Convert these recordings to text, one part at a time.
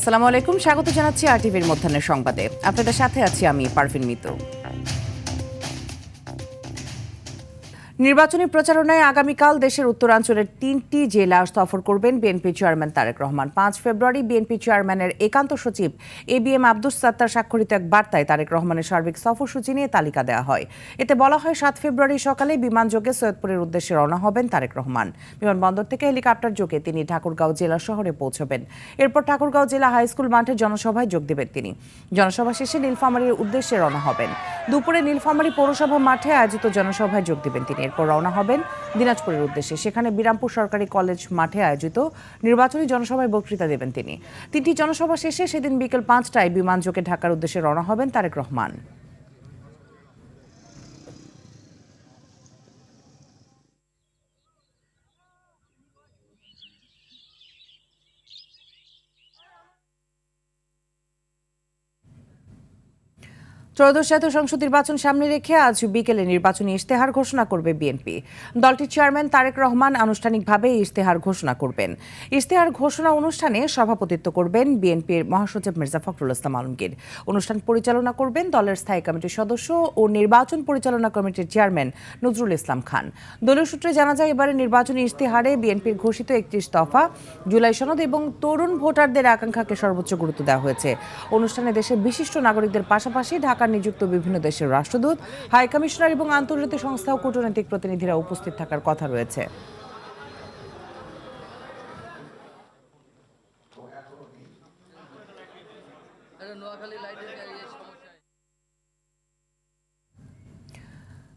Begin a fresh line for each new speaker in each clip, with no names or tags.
আসসালামু আলাইকুম, স্বাগত জানাচ্ছি আরটিভির মধ্যাহ্নের সংবাদে। আপনাদের সাথে আছি আমি পারভিন মিতু। নির্বাচনী প্রচারণায় আগামীকাল দেশের উত্তরাঞ্চলের 3টি জেলা সফর করবেন বিএনপি চেয়ারম্যান তারেক রহমান। 5 ফেব্রুয়ারি বিএনপি চেয়ারম্যানের একান্ত সচিব এবিএম আব্দুস সাত্তার স্বাক্ষরিত এক বার্তায় তারেক রহমানের সার্বিক সফরসূচি নিয়ে তালিকা দেওয়া হয়। এতে বলা হয় 7 ফেব্রুয়ারি সকালে বিমানযোগে সৈয়দপুরের উদ্দেশ্যে রওনা হবেন তারেক রহমান। বিমানবন্দর থেকে হেলিকপ্টার যোগে তিনি ঠাকুরগাঁও জেলা শহরে পৌঁছবেন। এরপর ঠাকুরগাঁও জেলা হাই স্কুল মাঠে জনসভায় যোগ দেবেন তিনি। জনসভা শেষে নীলফামারীর উদ্দেশ্যে রওনা হবেন। দুপুরে নীলফামারী পৌরসভা মাঠে আয়োজিত জনসভায় যোগ দেবেন তিনি। এরপর রওনা হবেন দিনাজপুরের উদ্দেশ্যে। সেখানে বিরামপুর সরকারি কলেজ মাঠে আয়োজিত নির্বাচনী জনসভায় বক্তৃতা দেবেন তিনি। 3টি জনসভা শেষে সেদিন বিকেল 5টায় বিমানযোগে ঢাকার উদ্দেশ্যে রওনা হবেন তারেক রহমান। ত্রয়োদশ জাতীয় সংসদ নির্বাচন সামনে রেখে আজ বিকেলে নির্বাচনী ইশতেহার ঘোষণা করবে বিএনপি। দলটির চেয়ারম্যান তারেক রহমান আনুষ্ঠানিকভাবে ইশতেহার ঘোষণা করবেন। ইশতেহার ঘোষণা অনুষ্ঠানে সভাপতিত্ব করবেন বিএনপির মহাসচিব মির্জা ফখরুল ইসলাম আলমগীর। অনুষ্ঠান পরিচালনা করবেন দলের স্থায়ী কমিটির সদস্য ও নির্বাচন পরিচালনা কমিটির চেয়ারম্যান নজরুল ইসলাম খান। দলীয় সূত্রে জানা যায়, এবারে নির্বাচনী ইশতেহারে বিএনপির ঘোষিত 31 দফা, জুলাই সনদ এবং তরুণ ভোটারদের আকাঙ্ক্ষাকে সর্বোচ্চ গুরুত্ব দেওয়া হয়েছে। অনুষ্ঠানে দেশের বিশিষ্ট নাগরিকদের পাশাপাশি ঢাকা নিযুক্ত বিভিন্ন দেশের রাষ্ট্রদূত, হাই কমিশনার এবং আন্তর্জাতিক সংস্থা ও কূটনৈতিক প্রতিনিধিরা উপস্থিত থাকার কথা রয়েছে।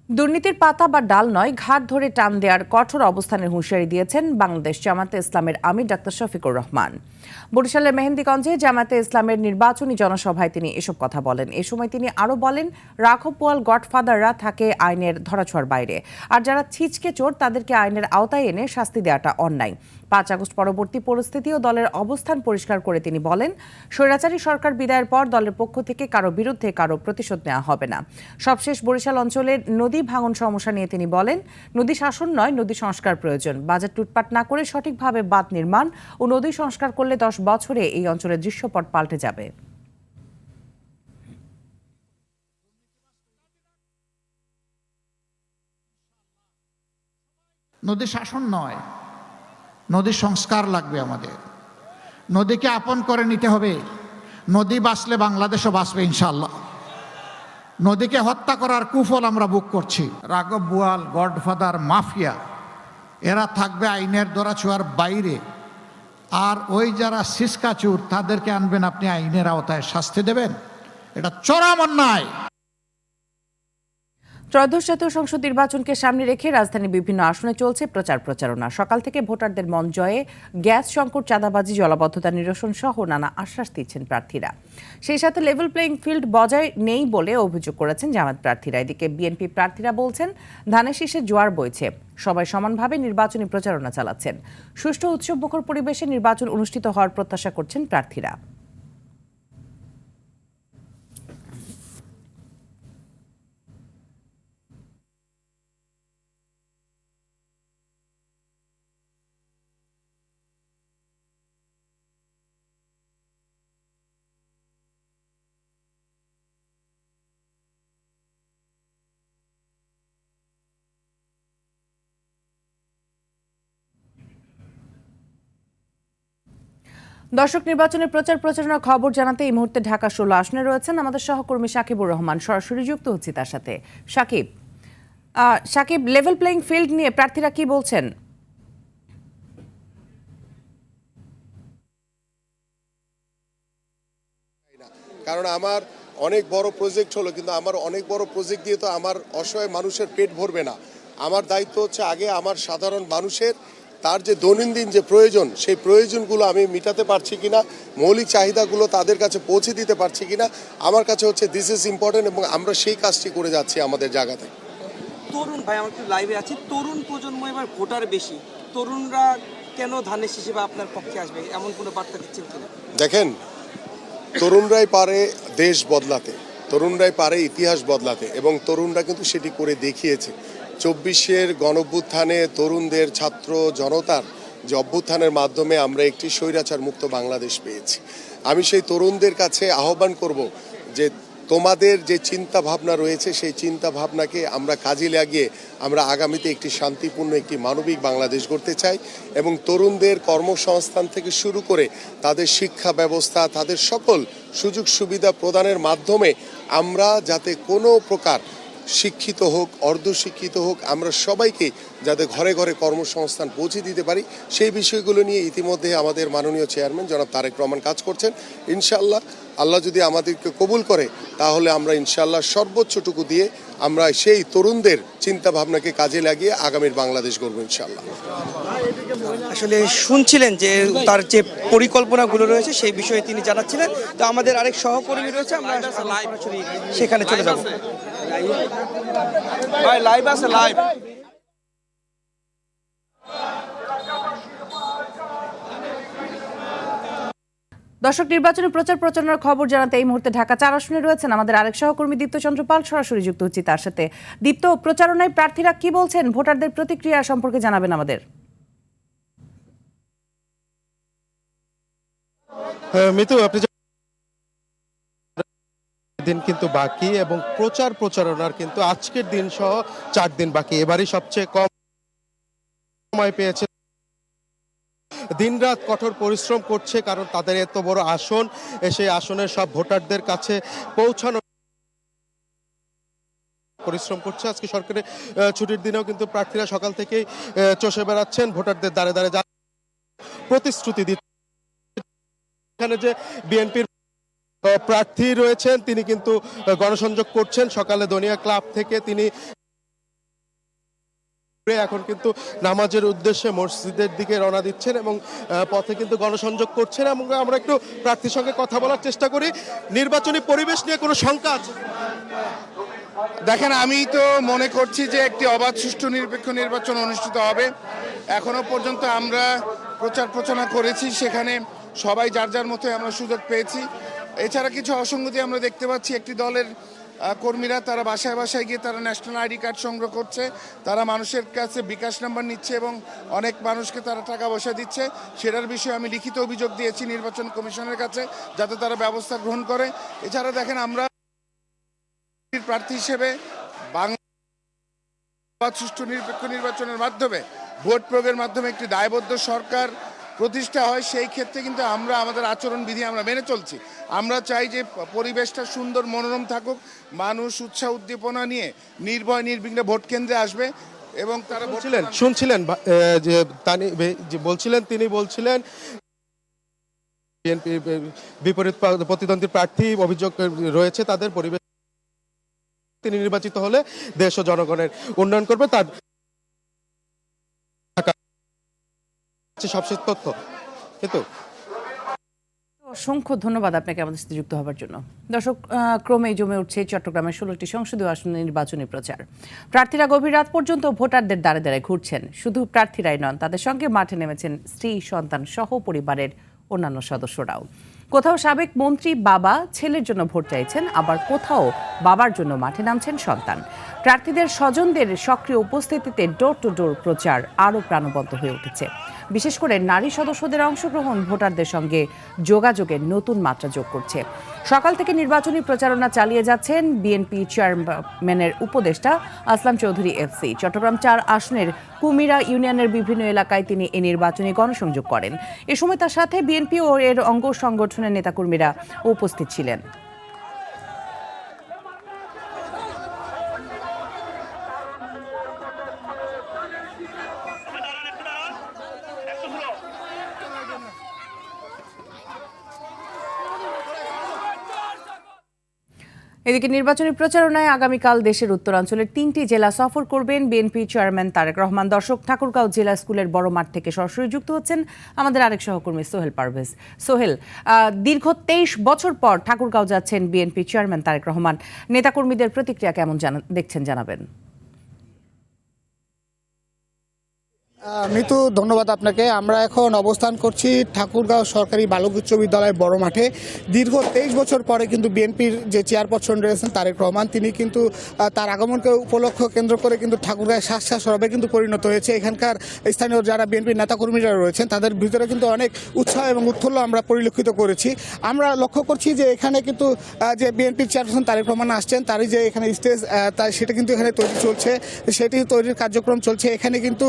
দুর্নীতির পাতা বা ডাল নয়, ঘাট ধরে টান দেওয়ার কঠোর অবস্থানের হুঁশিয়ারি দিয়েছেন বাংলাদেশ জামায়াতে ইসলামের আমির ডাক্তার শফিকুর রহমান। বরিশালের মেহেন্দিগঞ্জে জামায়াতে ইসলামের নির্বাচনী জনসভায় তিনি এসব কথা বলেন। এ সময় তিনি আরও বলেন, রাঘব বোয়াল গডফাদাররা থাকে আইনের ধরাছোঁয়ার বাইরে, আর যারা ছিচকে চোর তাদেরকে আইনের আওতায় এনে শাস্তি দেওয়াটা অন্যায়। 5 আগস্ট পরবর্তী পরিস্থিতি ও দলের অবস্থান পরিষ্কার করে তিনি বলেন, স্বৈরাচারী সরকার বিদায়ের পর দলের পক্ষ থেকে কারো বিরুদ্ধে কারো প্রতিশোধ নেওয়া হবে না। সবশেষ বরিশাল অঞ্চলের নদী ভাঙন সমস্যা নিয়ে তিনি বলেন, নদী শাসন নয়, নদী সংস্কার প্রয়োজন। বাজেট লুটপাট না করে সঠিকভাবে বাঁধ নির্মাণ ও নদী সংস্কার করলে 10 বছরে এই অঞ্চলের দৃশ্যপট পাল্টে যাবে।
নদী শাসন নয়, নদী সংস্কার লাগবে আমাদের। নদীকে আপন করে নিতে হবে। নদী বাঁচলে বাংলাদেশও বাঁচবে ইনশাআল্লাহ। নদীকে হত্যা করার কুফল আমরা বুক করছি। রাঘব বোয়াল, গডফাদার, মাফিয়া এরা থাকবে আইনের ধরাছোঁয়ার বাইরে। আর ওই যারা সিসকাচুর তাদেরকে আনবেন আপনি আইনের আওতায় শাস্তি দেবেন, এটা চরম অন্যায়।
ত্রয়োদশ জাতীয় সংসদ নির্বাচনকে সামনে রেখে রাজধানীর বিভিন্ন আসনে চলছে প্রচারণা। সকাল থেকে ভোটারদের মন জয়ে গ্যাস সংকট, চাঁদাবাজি, জলাবদ্ধতা নিরসন সহ নানা আশ্বাস দিচ্ছেন প্রার্থীরা। সেই সাথে লেভেল প্লেইং ফিল্ড বজায় নেই বলে অভিযোগ করেছেন জামায়াত প্রার্থীরা। এদিকে বিএনপি প্রার্থীরা বলছেন, ধানের শীষে জোয়ার বইছে, সবাই সমানভাবে নির্বাচনী প্রচারণা চালাচ্ছেন। সুষ্ঠু উৎসবমুখর পরিবেশে নির্বাচন অনুষ্ঠিত হওয়ার প্রত্যাশা করছেন প্রার্থীরা। দর্শক, নির্বাচনের প্রচারণার খবর জানাতে এই মুহূর্তে ঢাকা 16 আসনে রয়েছেন আমাদের সহকর্মী সাকিবুর রহমান। সরাসরি যুক্ত হচ্ছি তার সাথে। সাকিব, লেভেল প্লেইং ফিল্ড নিয়ে প্রার্থীরা কি বলছেন?
কারণ আমার অনেক বড় প্রজেক্ট হলো, কিন্তু আমার অনেক বড় প্রজেক্ট দিয়ে তো আমার অসহায় মানুষের পেট ভরবে না। আমার দায়িত্ব হচ্ছে আগে আমার সাধারণ মানুষের তার যে দৈনন্দিন যে প্রয়োজন, সেই প্রয়োজনগুলো আমি মেটাতে পারছি কিনা, মৌলিক চাহিদাগুলো তাদের কাছে পৌঁছে দিতে পারছি কিনা, আমার কাছে হচ্ছে দিস ইজ ইম্পর্টেন্ট, এবং আমরা সেই কাজটি করে যাচ্ছি আমাদের জায়গাতে।
তরুণ ভাই, আমার একটু লাইভে আছি। তরুণ প্রজন্ম এবার ভোটার বেশি, তরুণরা কেন ধানের শীষে বা আপনার পক্ষে আসবে, এমন কোনো বার্তা দিচ্ছেন কিনা?
দেখেন, তরুণরাই পারে দেশ বদলাতে, তরুণরাই পারে ইতিহাস বদলাতে, এবং তরুণরা কিন্তু সেটি করে দেখিয়েছে। 24-এর গণঅভ্যুত্থানে তরুণদের, ছাত্র জনতার যে অভ্যুত্থানের মাধ্যমে আমরা একটি স্বৈরাচার মুক্ত বাংলাদেশ পেয়েছি। আমি সেই তরুণদের কাছে আহ্বান করব যে তোমাদের যে চিন্তা ভাবনা রয়েছে সেই চিন্তা ভাবনাকে আমরা কাজে লাগিয়ে আমরা আগামীতে একটি শান্তিপূর্ণ একটি মানবিক বাংলাদেশ গড়তে চাই এবং তরুণদের কর্মসংস্থান থেকে শুরু করে তাদের শিক্ষা ব্যবস্থা তাদের সকল সুযোগ সুবিধা প্রদানের মাধ্যমে আমরা যাতে কোনো প্রকার শিক্ষিত হোক অর্ধশিক্ষিত হোক আমরা সবাইকে যাতে ঘরে ঘরে কর্মসংস্থান পৌঁছে দিতে পারি সেই বিষয়গুলো নিয়ে ইতিমধ্যে আমাদের মাননীয় চেয়ারম্যান জনাব তারেক রহমান কাজ করছেন। ইনশাআল্লাহ আল্লাহ যদি আমাদেরকে কবুল করে তাহলে আমরা ইনশাআল্লাহ সর্বোচ্চটুকু দিয়ে আমরা সেই তরুণদের চিন্তা ভাবনাকে কাজে লাগিয়ে আগামীর বাংলাদেশ গড়ব ইনশাআল্লাহ।
আসলে শুনছিলেন যে তার যে পরিকল্পনাগুলো রয়েছে সেই বিষয়ে তিনি জানাচ্ছিলেন। তো আমাদের আরেক সহকর্মী রয়েছে, আমরা সরাসরি সেখানে চলে যাব। লাইভ আছে লাইভ।
দর্শক, নির্বাচনী প্রচার প্রচারণার খবর জানাতে এই মুহূর্তে ঢাকা ৪ আসনে রয়েছেন আমাদের আরেক সহকর্মী দীপ্ত চন্দ্র পাল। সরাসরি যুক্ত হচ্ছি তার সাথে। দীপ্ত, প্রচারণায় প্রার্থীরা কি বলছেন, ভোটারদের প্রতিক্রিয়া সম্পর্কে জানাবেন আমাদের।
মিতু, আপনি দিন কিন্তু বাকি এবং প্রচারণার কিন্তু আজকের দিন সহ 4 দিন বাকি। এবারই সবচেয়ে কম সময় পেয়েছে। দিনরাত কঠোর পরিশ্রম করছে, কারণ তাদের এত বড় আসন, সেই আসনের সব ভোটারদের কাছে পৌঁছানো পরিশ্রম করছে। আজকে সরকারের ছুটির দিনেও কিন্তু প্রার্থীরা সকাল থেকেই চষে বেড়াচ্ছেন, ভোটারদের দ্বারে দ্বারে প্রতিশ্রুতি দিচ্ছেন। এখানে যে বিএনপির প্রার্থী রয়েছেন তিনি কিন্তু গণসংযোগ করছেন। সকালে দনিয়া ক্লাব থেকে তিনি এখন কিন্তু নামাজের উদ্দেশ্যে মসজিদের দিকে রওনা দিচ্ছেন এবং পথে কিন্তু গণসংযোগ করছেন। এবং আমরা একটু প্রার্থীর সঙ্গে কথা বলার চেষ্টা করি। নির্বাচনী পরিবেশ নিয়ে কোনো শঙ্কা আছে?
দেখেন, আমি তো মনে করছি যে একটি অবাধ সুষ্ঠু নিরপেক্ষ নির্বাচন অনুষ্ঠিত হবে। এখনো পর্যন্ত আমরা প্রচার প্রচারণা করেছি, সেখানে সবাই যার যার মতো আমরা সুযোগ পেয়েছি। এছাড়া কিছু অসঙ্গতি আমরা দেখতে পাচ্ছি। একটি দলের কর্মীরা তারা বাসায় বাসায় গিয়ে তারা ন্যাশনাল আইডি কার্ড সংগ্রহ করছে, তারা মানুষের কাছে বিকাশ নাম্বার নিচ্ছে এবং অনেক মানুষকে তারা টাকা পয়সা দিচ্ছে। সেটার বিষয়ে আমি লিখিত অভিযোগ দিয়েছি নির্বাচন কমিশনের কাছে, যাতে তারা ব্যবস্থা গ্রহণ করে। এছাড়া দেখেন, আমরা প্রার্থী হিসেবে বাংলা সুষ্ঠু নিরপেক্ষ নির্বাচনের মাধ্যমে ভোট প্রয়োগের মাধ্যমে একটি দায়বদ্ধ সরকার প্রতিষ্ঠা হয়, সেই ক্ষেত্রে কিন্তু আমরা আমাদের আচরণবিধি আমরা মেনে চলছি। আমরা চাই যে পরিবেশটা সুন্দর মনোরম থাকুক, মানুষ উৎসাহ উদ্দীপনা নিয়ে নির্ভয় নির্বিঘ্নে ভোট কেন্দ্রে আসবে এবং তারা
শুনছিলেন তিনি বলছিলেন বিএনপি বিপরীত প্রতিদ্বন্দ্বী প্রার্থী অভিযোগ রয়েছে তাদের পরিবেশ, তিনি নির্বাচিত হলে দেশ ও জনগণের উন্নয়ন করবে। তার সবশেষ তথ্য। কিন্তু
অসংখ্য ধন্যবাদ আপনাকে আমাদের সাথে যুক্ত হওয়ার জন্য। দর্শক, ক্রমেই জমে উঠছে চট্টগ্রামের 16টি সংসদীয় আসনে নির্বাচনী প্রচার। প্রার্থীরা গভীর রাত পর্যন্ত ভোটারদের দ্বারে দ্বারে ঘুরছেন। শুধু প্রার্থীরাই নন, তাদের সঙ্গে মাঠে নেমেছেন স্ত্রী, সন্তান সহ পরিবারের অন্যান্য সদস্যরাও। কোথাও সাবেক মন্ত্রী বাবা ছেলের জন্য ভোট চাইছেন, আবার কোথাও বাবার জন্য মাঠে নামছেন সন্তান। প্রার্থীদের স্বজনদের সক্রিয় উপস্থিতিতে ডোর টু ডোর প্রচার আরও প্রাণবন্ত হয়ে উঠেছে। বিশেষ করে নারী সদস্যদের অংশগ্রহণ ভোটারদের সঙ্গে যোগাযোগের নতুন মাত্রা যোগ করছে। সকাল থেকে নির্বাচনী প্রচারণা চালিয়ে যাচ্ছেন বিএনপি চেয়ারম্যানের উপদেষ্টা আসলাম চৌধুরী এফসি। চট্টগ্রাম 4 আসনের কুমিরা ইউনিয়নের বিভিন্ন এলাকায় তিনি এই নির্বাচনী গণসংযোগ করেন। এ সময় তার সাথে বিএনপি ও এর অঙ্গ সংগঠনের নেতাকর্মীরা উপস্থিত ছিলেন। এদিকে নির্বাচনী প্রচারণায় আগামীকাল দেশের উত্তরাঞ্চলের 3টি জেলা সফর করবেন বিএনপি চেয়ারম্যান তারেক রহমান। দর্শক, ঠাকুরগাঁও জেলা স্কুলের বড় মাঠ থেকে সরাসরি যুক্ত হচ্ছেন আমাদের আরেক সহকর্মী সোহেল পারভেজ। সোহেল, দীর্ঘ 23 বছর পর ঠাকুরগাঁও যাচ্ছেন বিএনপি চেয়ারম্যান তারেক রহমান। নেতাকর্মীদের প্রতিক্রিয়া কেমন দেখছেন জানাবেন।
মিতু, ধন্যবাদ আপনাকে। আমরা এখন অবস্থান করছি ঠাকুরগাঁও সরকারি বালক উচ্চ বিদ্যালয়ের বড় মাঠে। দীর্ঘ 23 বছর পরে কিন্তু বিএনপির যে চেয়ারপারসন রয়েছেন তারেক রহমান, তিনি কিন্তু তার আগমনকে উপলক্ষ কেন্দ্র করে কিন্তু ঠাকুরগাঁও শ্বাস সরবে কিন্তু পরিণত হয়েছে। এখানকার স্থানীয় যারা বিএনপির নেতাকর্মীরা রয়েছেন তাদের ভিতরে কিন্তু অনেক উৎসাহ এবং উৎফুল্ল আমরা পরিলক্ষিত করেছি। আমরা লক্ষ্য করছি যে এখানে কিন্তু যে বিএনপির চেয়ারপারসন তারেক রহমান আসছেন, তারই যে এখানে স্টেজ সেটা কিন্তু এখানে তৈরি চলছে, সেটি তৈরির কার্যক্রম চলছে। এখানে কিন্তু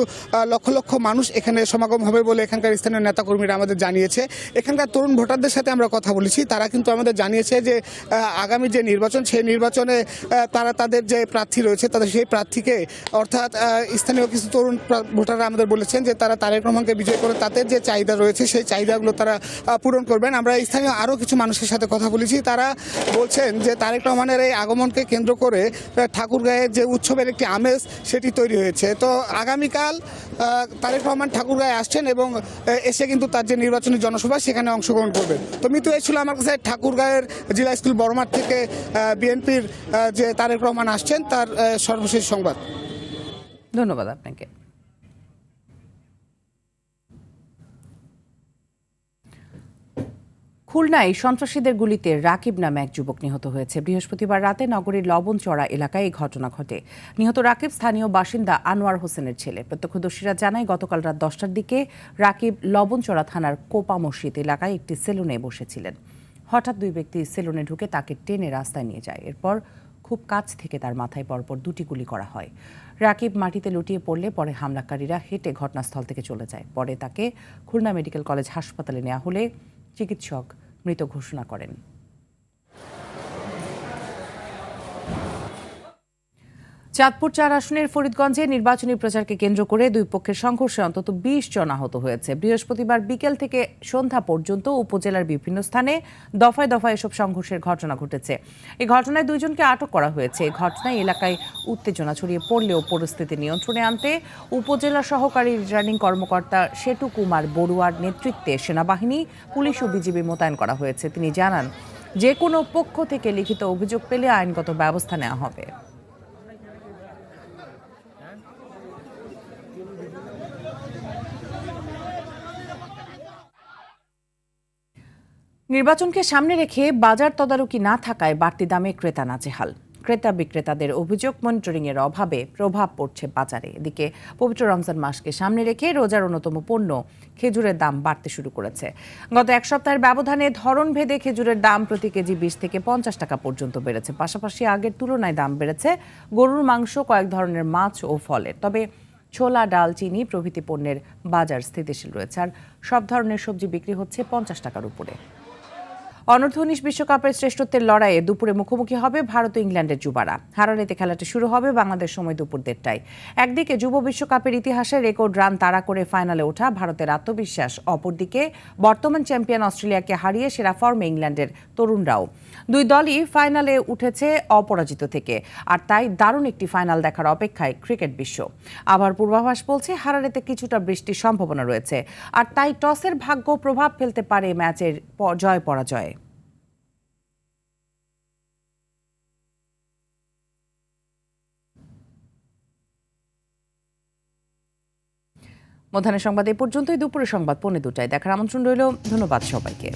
লক্ষ লক্ষ মানুষ এখানে সমাগম হবে বলে এখানকার স্থানীয় নেতাকর্মীরা আমাদের জানিয়েছে। এখানকার তরুণ ভোটারদের সাথে আমরা কথা বলেছি, তারা কিন্তু আমাদের জানিয়েছে যে আগামী যে নির্বাচন, সেই নির্বাচনে তারা তাদের যে প্রার্থী রয়েছে তাদের সেই প্রার্থীকে, অর্থাৎ স্থানীয় কিছু তরুণ ভোটাররা আমাদের বলেছেন যে তারা তারেক রহমানকে বিজয় করে তাদের যে চাহিদা রয়েছে সেই চাহিদাগুলো তারা পূরণ করবেন। আমরা স্থানীয় আরও কিছু মানুষের সাথে কথা বলেছি, তারা বলছেন যে তারেক রহমানের এই আগমনকে কেন্দ্র করে ঠাকুরগাঁয়ের যে উৎসবের একটি আমেজ সেটি তৈরি হয়েছে। তো আগামীকাল তারেক রহমান ঠাকুরগাঁয়ে আসছেন এবং এসে কিন্তু তার যে নির্বাচনী জনসভা সেখানে অংশগ্রহণ করবেন। তো মিতু, এই ছিল আমার কাছে ঠাকুরগাঁয়ের জিলা স্কুল বড়মাঠ থেকে বিএনপির যে তারেক রহমান আসছেন তার সর্বশেষ সংবাদ।
ধন্যবাদ আপনাকে। খুলনায় সন্ত্রাসীদের গুলিতে রাকিব নামে এক যুবক নিহত হয়েছে। বৃহস্পতিবার রাতে নগরীর লবণচড়া এলাকায় এই ঘটনা ঘটে। নিহত রাকিব স্থানীয় বাসিন্দা আনোয়ার হোসেনের ছেলে। প্রত্যক্ষদর্শীরা জানায় গতকাল রাত 10টার দিকে রাকিব লবণচড়া থানার কোপা মসজিদ এলাকায় একটি সেলুনে বসেছিলেন। হঠাৎ দুই ব্যক্তি সেলুনে ঢুকে তাকে টেনে রাস্তায় নিয়ে যায়। এরপর খুব কাছ থেকে তার মাথায় পরপর 2টি গুলি করা হয়। রাকিব মাটিতে লুটিয়ে পড়লে পরে হামলাকারীরা হেঁটে ঘটনাস্থল থেকে চলে যায়। পরে তাকে খুলনা মেডিকেল কলেজ হাসপাতালে নেওয়া হলে চিকিৎসক মৃত ঘোষণা করেন। চাঁদপুর 4 আসনের ফরিদগঞ্জে নির্বাচনী প্রচারকে কেন্দ্র করে দুই পক্ষের সংঘর্ষে অন্তত 20 জন আহত হয়েছে। বৃহস্পতিবার বিকেল থেকে সন্ধ্যা পর্যন্ত উপজেলার বিভিন্ন স্থানে দফায় দফায় এসব সংঘর্ষের ঘটনা ঘটেছে। এই ঘটনায় 2 জনকে আটক করা হয়েছে। এই ঘটনায় এলাকায় উত্তেজনা ছড়িয়ে পড়লেও পরিস্থিতি নিয়ন্ত্রণে আনতে উপজেলা সহকারী রিটার্নিং কর্মকর্তা সেতু কুমার বড়ুয়ার নেতৃত্বে সেনাবাহিনী, পুলিশ ও বিজিবি মোতায়েন করা হয়েছে। তিনি জানান, যে কোনো পক্ষ থেকে লিখিত অভিযোগ পেলে আইনগত ব্যবস্থা নেওয়া হবে। নির্বাচনকে সামনে রেখে বাজার তদারকি না থাকায় বাড়তি দামে ক্রেতা নাজেহাল। ক্রেতা বিক্রেতাদের অভিযোগ, মনিটরিংয়ের অভাবে প্রভাব পড়ছে বাজারে। এদিকে পবিত্র রমজান মাসকে সামনে রেখে রোজার অন্যতম পণ্য খেজুরের দাম বাড়তে শুরু করেছে। গত এক সপ্তাহের ব্যবধানে ধরন ভেদে খেজুরের দাম প্রতি কেজি 20 থেকে 50 টাকা পর্যন্ত বেড়েছে। পাশাপাশি আগের তুলনায় দাম বেড়েছে গরুর মাংস, কয়েক ধরনের মাছ ও ফলের। তবে ছোলা, ডাল, চিনি প্রভৃতি পণ্যের বাজার স্থিতিশীল রয়েছে। আর সব ধরনের সবজি বিক্রি হচ্ছে 50 টাকার উপরে। অনূর্ধ্ব-19 বিশ্বকাপের শ্রেষ্ঠত্বের লড়াইয়ে দুপুরে মুখোমুখি হবে ভারত ও ইংল্যান্ডের যুবারা। হারারেতে খেলাটি শুরু হবে বাংলাদেশ সময় দুপুর 1টায়। একদিকে যুব বিশ্বকাপের ইতিহাসে রেকর্ড রান তাড়া করে ফাইনালে ওঠা ভারতের আত্মবিশ্বাস, অপরদিকে বর্তমান চ্যাম্পিয়ন অস্ট্রেলিয়াকে হারিয়ে সেরা ফর্মে ইংল্যান্ডের তরুণরাও। দুই দলই ফাইনালে উঠেছে অপরাজিত থেকে, আর তাই দারুণ একটি ফাইনাল দেখার অপেক্ষায় ক্রিকেট বিশ্ব। আবার পূর্বাভাস বলছে হারারেতে কিছুটা বৃষ্টির সম্ভাবনা রয়েছে, আর তাই টসের ভাগ্য প্রভাব ফেলতে পারে ম্যাচের জয় পরাজয়ে। মধ্যাহ্নের সংবাদ এ পর্যন্তই। দুপুরের সংবাদ 2:45 দেখার আমন্ত্রণ রইল। ধন্যবাদ সবাইকে।